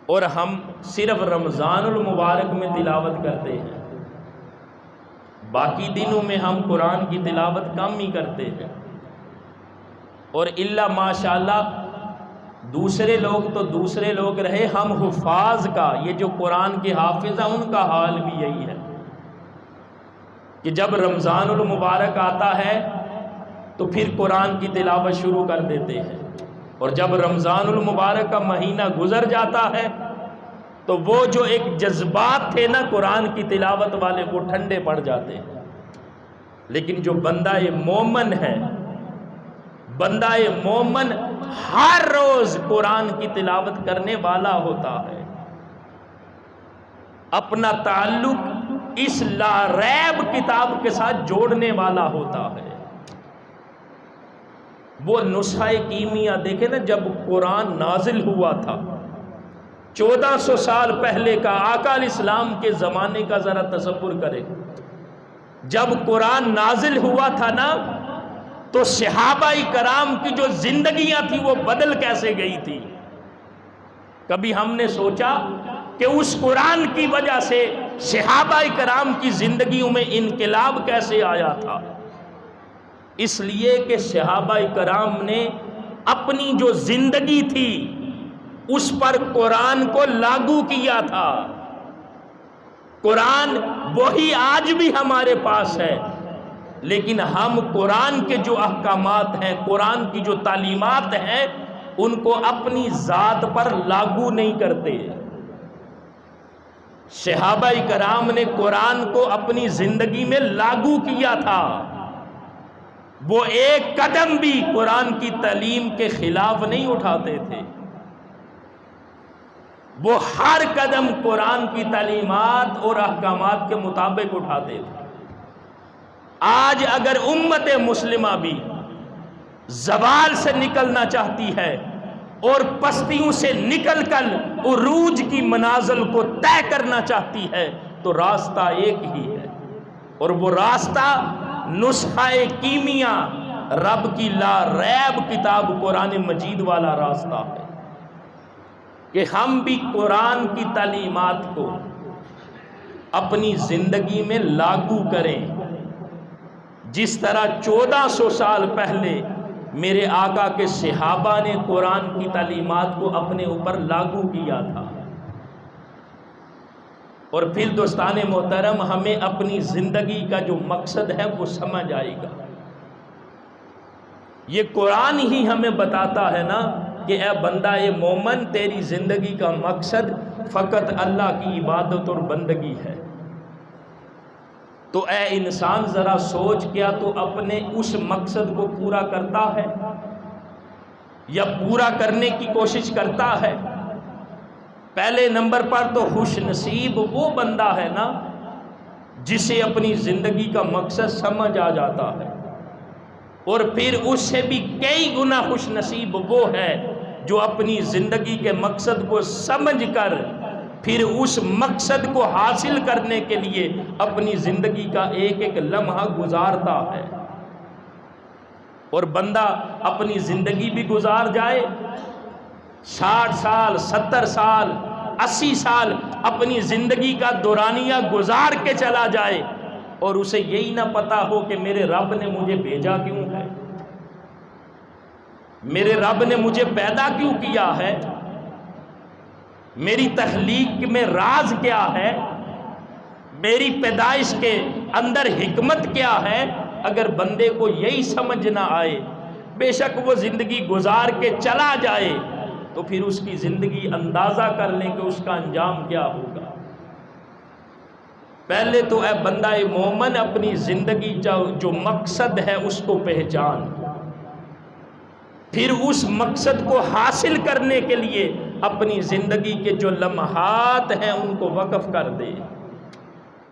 اور ہم صرف رمضان المبارک میں تلاوت کرتے ہیں، باقی دنوں میں ہم قرآن کی تلاوت کم ہی کرتے ہیں۔ اور الا ماشاءاللہ دوسرے لوگ تو دوسرے لوگ رہے، ہم حفاظ کا، یہ جو قرآن کے حافظ ہیں ان کا حال بھی یہی ہے کہ جب رمضان المبارک آتا ہے تو پھر قرآن کی تلاوت شروع کر دیتے ہیں، اور جب رمضان المبارک کا مہینہ گزر جاتا ہے تو وہ جو ایک جذبات تھے نا قرآن کی تلاوت والے، وہ ٹھنڈے پڑ جاتے ہیں۔ لیکن جو بندہ مومن ہے، بندہ مومن ہر روز قرآن کی تلاوت کرنے والا ہوتا ہے، اپنا تعلق اس لا ریب کتاب کے ساتھ جوڑنے والا ہوتا ہے۔ وہ نسخہ کیمیا دیکھیں نا، جب قرآن نازل ہوا تھا 1400 سال پہلے کا، آقا علیہ السلام کے زمانے کا ذرا تصور کریں۔ جب قرآن نازل ہوا تھا نا تو صحابہ کرام کی جو زندگیاں تھیں وہ بدل کیسے گئی تھی؟ کبھی ہم نے سوچا کہ اس قرآن کی وجہ سے صحابہ کرام کی زندگیوں میں انقلاب کیسے آیا تھا؟ اس لیے کہ صحابہ کرام نے اپنی جو زندگی تھی اس پر قرآن کو لاگو کیا تھا۔ قرآن وہی آج بھی ہمارے پاس ہے، لیکن ہم قرآن کے جو احکامات ہیں، قرآن کی جو تعلیمات ہیں، ان کو اپنی ذات پر لاگو نہیں کرتے۔ صحابہ کرام نے قرآن کو اپنی زندگی میں لاگو کیا تھا، وہ ایک قدم بھی قرآن کی تعلیم کے خلاف نہیں اٹھاتے تھے، وہ ہر قدم قرآن کی تعلیمات اور احکامات کے مطابق اٹھاتے تھے۔ آج اگر امت مسلمہ بھی زوال سے نکلنا چاہتی ہے اور پستیوں سے نکل کر عروج کی منازل کو طے کرنا چاہتی ہے تو راستہ ایک ہی ہے، اور وہ راستہ نسخہ کیمیا، رب کی لا ریب کتاب قرآن مجید والا راستہ ہے کہ ہم بھی قرآن کی تعلیمات کو اپنی زندگی میں لاگو کریں، جس طرح 1400 سال پہلے میرے آقا کے صحابہ نے قرآن کی تعلیمات کو اپنے اوپر لاگو کیا تھا۔ اور پھر دوستان محترم، ہمیں اپنی زندگی کا جو مقصد ہے وہ سمجھ آئے گا۔ یہ قرآن ہی ہمیں بتاتا ہے نا کہ اے بندہ مومن، تیری زندگی کا مقصد فقط اللہ کی عبادت اور بندگی ہے۔ تو اے انسان ذرا سوچ، کیا تو اپنے اس مقصد کو پورا کرتا ہے یا پورا کرنے کی کوشش کرتا ہے؟ پہلے نمبر پر تو خوش نصیب وہ بندہ ہے نا جسے اپنی زندگی کا مقصد سمجھ آ جاتا ہے، اور پھر اس سے بھی کئی گنا خوش نصیب وہ ہے جو اپنی زندگی کے مقصد کو سمجھ کر پھر اس مقصد کو حاصل کرنے کے لیے اپنی زندگی کا ایک ایک لمحہ گزارتا ہے۔ اور بندہ اپنی زندگی بھی گزار جائے، 60 سال 70 سال 80 سال اپنی زندگی کا دورانیہ گزار کے چلا جائے اور اسے یہی نہ پتا ہو کہ میرے رب نے مجھے بھیجا کیوں ہے، میرے رب نے مجھے پیدا کیوں کیا ہے، میری تخلیق میں راز کیا ہے، میری پیدائش کے اندر حکمت کیا ہے۔ اگر بندے کو یہی سمجھ نہ آئے، بے شک وہ زندگی گزار کے چلا جائے، تو پھر اس کی زندگی اندازہ کر لیں کہ اس کا انجام کیا ہوگا۔ پہلے تو اے بندہ مومن اپنی زندگی جو مقصد ہے اس کو پہچان، پھر اس مقصد کو حاصل کرنے کے لیے اپنی زندگی کے جو لمحات ہیں ان کو وقف کر دے۔